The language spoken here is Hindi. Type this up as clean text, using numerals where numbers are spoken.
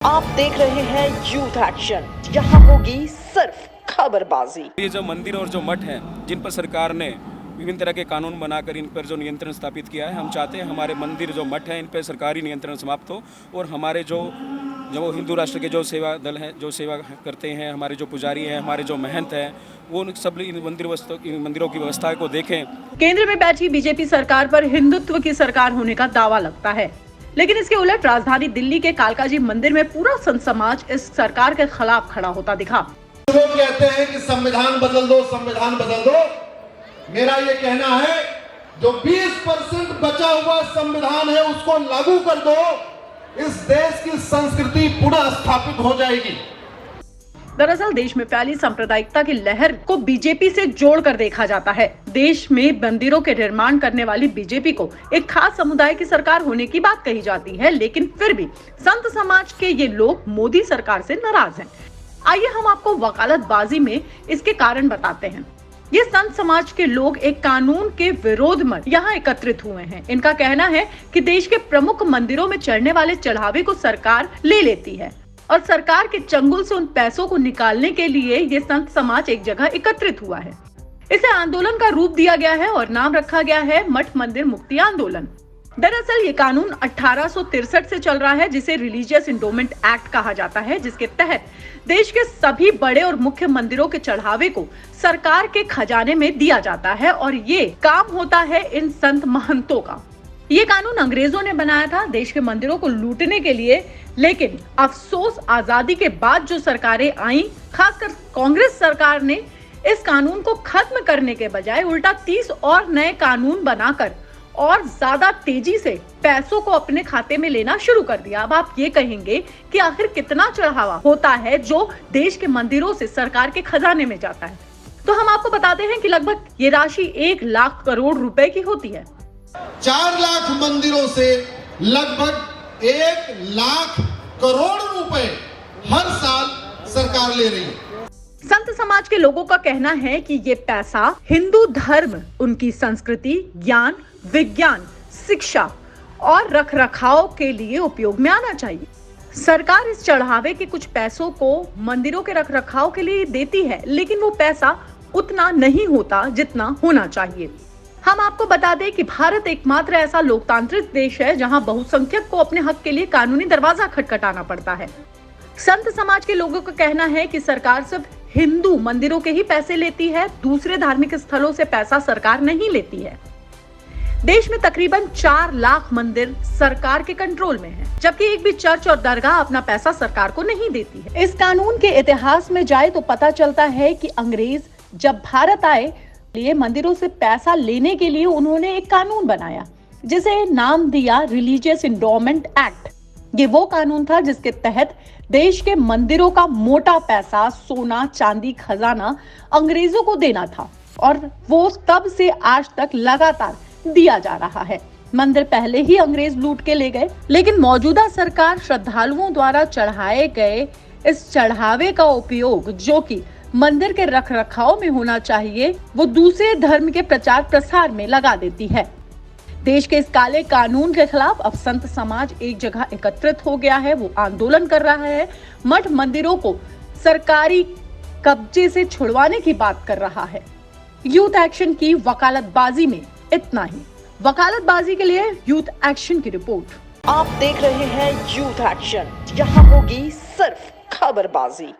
आप देख रहे हैं यूथ एक्शन, यहाँ होगी सिर्फ खबरबाजी। ये जो मंदिर और जो मठ हैं जिन पर सरकार ने विभिन्न तरह के कानून बनाकर इन पर जो नियंत्रण स्थापित किया है, हम चाहते हैं हमारे मंदिर जो मठ हैं इन पर सरकारी नियंत्रण समाप्त हो और हमारे जो हिंदू राष्ट्र के जो सेवा दल हैं, जो सेवा करते हैं, हमारे जो पुजारी हैं, हमारे जो महंत हैं, वो सब इन मंदिरों की व्यवस्था को देखें। केंद्र में बैठी बीजेपी सरकार पर हिंदुत्व की सरकार होने का दावा लगता है, लेकिन इसके उलट राजधानी दिल्ली के कालकाजी मंदिर में पूरा संत समाज इस सरकार के खिलाफ खड़ा होता दिखा। वो कहते हैं कि संविधान बदल दो, संविधान बदल दो। मेरा ये कहना है जो 20% बचा हुआ संविधान है उसको लागू कर दो, इस देश की संस्कृति पुनः स्थापित हो जाएगी। दरअसल देश में फैली सांप्रदायिकता की लहर को बीजेपी से जोड़कर देखा जाता है। देश में मंदिरों के निर्माण करने वाली बीजेपी को एक खास समुदाय की सरकार होने की बात कही जाती है, लेकिन फिर भी संत समाज के ये लोग मोदी सरकार से नाराज हैं। आइए हम आपको वकालतबाजी में इसके कारण बताते हैं। ये संत समाज के लोग एक कानून के विरोध में यहाँ एकत्रित हुए हैं। इनका कहना है कि देश के प्रमुख मंदिरों में चढ़ने वाले चढ़ावे को सरकार ले लेती है और सरकार के चंगुल से उन पैसों को निकालने के लिए ये संत समाज एक जगह एकत्रित हुआ है। इसे आंदोलन का रूप दिया गया है और नाम रखा गया है मठ मंदिर मुक्ति आंदोलन। दरअसल ये कानून 1863 से चल रहा है, जिसे रिलीजियस इंडोमेंट एक्ट कहा जाता है, जिसके तहत देश के सभी बड़े और मुख्य मंदिरों के चढ़ावे को सरकार के खजाने में दिया जाता है और ये काम होता है इन संत महंतों का। ये कानून अंग्रेजों ने बनाया था देश के मंदिरों को लूटने के लिए, लेकिन अफसोस आजादी के बाद जो सरकारें आईं, खासकर कांग्रेस सरकार ने इस कानून को खत्म करने के बजाय उल्टा 30 और नए कानून बनाकर और ज्यादा तेजी से पैसों को अपने खाते में लेना शुरू कर दिया। अब आप ये कहेंगे कि आखिर कितना चढ़ावा होता है जो देश के मंदिरों से सरकार के खजाने में जाता है, तो हम आपको बताते हैं कि लगभग ये राशि 1 लाख करोड़ रुपए की होती है। 4 लाख मंदिरों से लगभग 1 लाख करोड़ रुपए हर साल सरकार ले रही है। संत समाज के लोगों का कहना है कि ये पैसा हिंदू धर्म, उनकी संस्कृति, ज्ञान, विज्ञान, शिक्षा और रखरखाव के लिए उपयोग में आना चाहिए। सरकार इस चढ़ावे के कुछ पैसों को मंदिरों के रखरखाव के लिए देती है, लेकिन वो पैसा उतना नहीं होता जितना होना चाहिए। हम आपको बता दें कि भारत एकमात्र ऐसा लोकतांत्रिक देश है जहां बहुसंख्यक को अपने हक के लिए कानूनी दरवाजा खटखटाना पड़ता है। संत समाज के लोगों का कहना है कि सरकार सिर्फ हिंदू मंदिरों के ही पैसे लेती है, दूसरे धार्मिक स्थलों से पैसा सरकार नहीं लेती है। देश में तकरीबन 4 लाख मंदिर सरकार के कंट्रोल में है, जबकि एक भी चर्च और दरगाह अपना पैसा सरकार को नहीं देती है। इस कानून के इतिहास में जाए तो पता चलता है कि अंग्रेज जब भारत आए, लिए मंदिरों से पैसा लेने के लिए उन्होंने एक कानून बनाया, जिसे नाम दिया रिलीजियस इंडोमेंट एक्ट। ये वो कानून था जिसके तहत देश के मंदिरों का मोटा पैसा, सोना, चांदी, खजाना अंग्रेजों को देना था और वो तब से आज तक लगातार दिया जा रहा है। मंदिर पहले ही अंग्रेज लूट के ले गए, लेकिन मौजूदा सरकार श्रद्धालुओं द्वारा चढ़ाए गए इस चढ़ावे का उपयोग, जो कि मंदिर के रखरखाव में होना चाहिए, वो दूसरे धर्म के प्रचार प्रसार में लगा देती है। देश के इस काले कानून के खिलाफ अब संत समाज एक जगह एकत्रित हो गया है। वो आंदोलन कर रहा है, मठ मंदिरों को सरकारी कब्जे से छुड़वाने की बात कर रहा है। यूथ एक्शन की वकालतबाजी में इतना ही। वकालतबाजी के लिए यूथ एक्शन की रिपोर्ट। आप देख रहे हैं यूथ एक्शन, यहाँ होगी सिर्फ खबरबाजी।